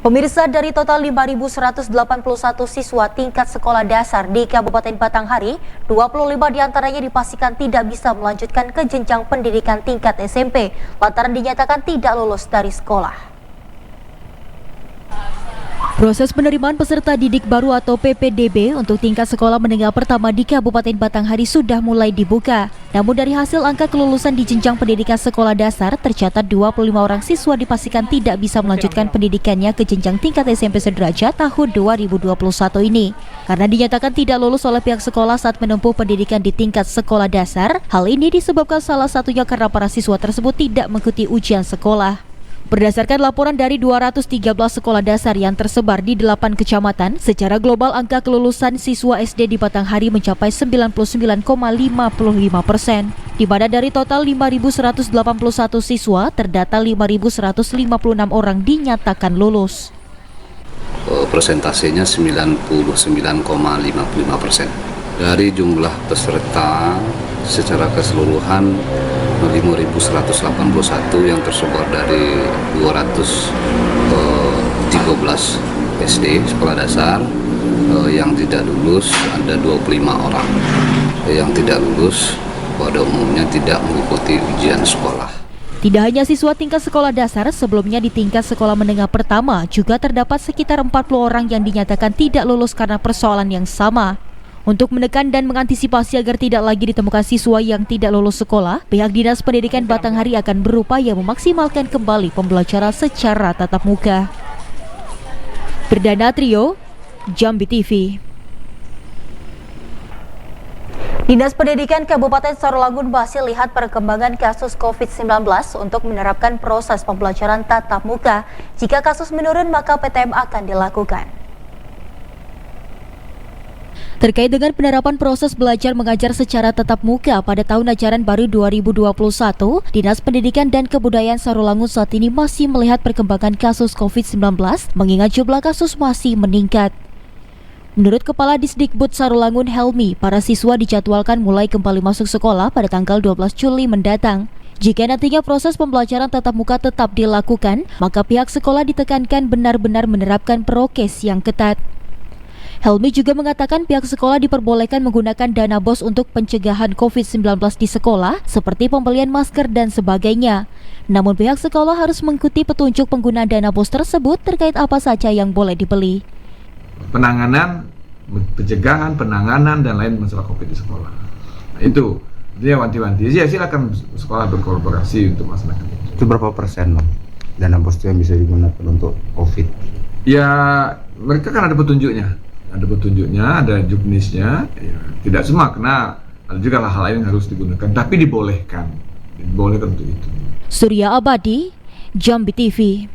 Pemirsa, dari total 5.181 siswa tingkat sekolah dasar di Kabupaten Batanghari, 25 diantaranya dipastikan tidak bisa melanjutkan ke jenjang pendidikan tingkat SMP lantaran dinyatakan tidak lulus dari sekolah. Proses penerimaan peserta didik baru atau PPDB untuk tingkat sekolah menengah pertama di Kabupaten Batanghari sudah mulai dibuka. Namun dari hasil angka kelulusan di jenjang pendidikan sekolah dasar, tercatat 25 orang siswa dipastikan tidak bisa melanjutkan pendidikannya ke jenjang tingkat SMP sederajat tahun 2021 ini. Karena dinyatakan tidak lulus oleh pihak sekolah saat menempuh pendidikan di tingkat sekolah dasar, hal ini disebabkan salah satunya karena para siswa tersebut tidak mengikuti ujian sekolah. Berdasarkan laporan dari 213 sekolah dasar yang tersebar di 8 kecamatan, secara global angka kelulusan siswa SD di Batanghari mencapai 99,55%, di mana dari total 5.181 siswa, terdata 5.156 orang dinyatakan lulus. Persentasenya 99,55%. Dari jumlah peserta secara keseluruhan 5.181 yang tersebar dari 213 SD sekolah dasar, yang tidak lulus ada 25 orang. Yang tidak lulus pada umumnya tidak mengikuti ujian sekolah. Tidak hanya siswa tingkat sekolah dasar, sebelumnya di tingkat sekolah menengah pertama juga terdapat sekitar 40 orang yang dinyatakan tidak lulus karena persoalan yang sama. Untuk menekan dan mengantisipasi agar tidak lagi ditemukan siswa yang tidak lulus sekolah, pihak Dinas Pendidikan Batanghari akan berupaya memaksimalkan kembali pembelajaran secara tatap muka. Perdana Trio, Jambi TV. Dinas Pendidikan Kabupaten Sarolangun masih lihat perkembangan kasus COVID-19 untuk menerapkan proses pembelajaran tatap muka. Jika kasus menurun, maka PTM akan dilakukan. Terkait dengan penerapan proses belajar mengajar secara tatap muka pada tahun ajaran baru 2021, Dinas Pendidikan dan Kebudayaan Sarolangun saat ini masih melihat perkembangan kasus COVID-19 mengingat jumlah kasus masih meningkat. Menurut Kepala Disdikbud Sarolangun Helmi, para siswa dijadwalkan mulai kembali masuk sekolah pada tanggal 12 Juli mendatang. Jika nantinya proses pembelajaran tatap muka tetap dilakukan, maka pihak sekolah ditekankan benar-benar menerapkan prokes yang ketat. Helmi juga mengatakan pihak sekolah diperbolehkan menggunakan dana BOS untuk pencegahan COVID-19 di sekolah, seperti pembelian masker dan sebagainya. Namun pihak sekolah harus mengikuti petunjuk penggunaan dana BOS tersebut terkait apa saja yang boleh dibeli. Penanganan, pencegahan, penanganan, dan lain masalah COVID di sekolah. Nah, itu dia wanti-wanti. Ya, silakan sekolah berkolaborasi untuk masyarakat. Itu berapa persen, Bang? Dana BOS yang bisa digunakan untuk COVID? Ya, mereka kan ada petunjuknya. Ada juknisnya, ya, tidak semua, karena ada juga hal lain yang harus digunakan, tapi dibolehkan untuk itu. Surya Abadi, Jambi TV.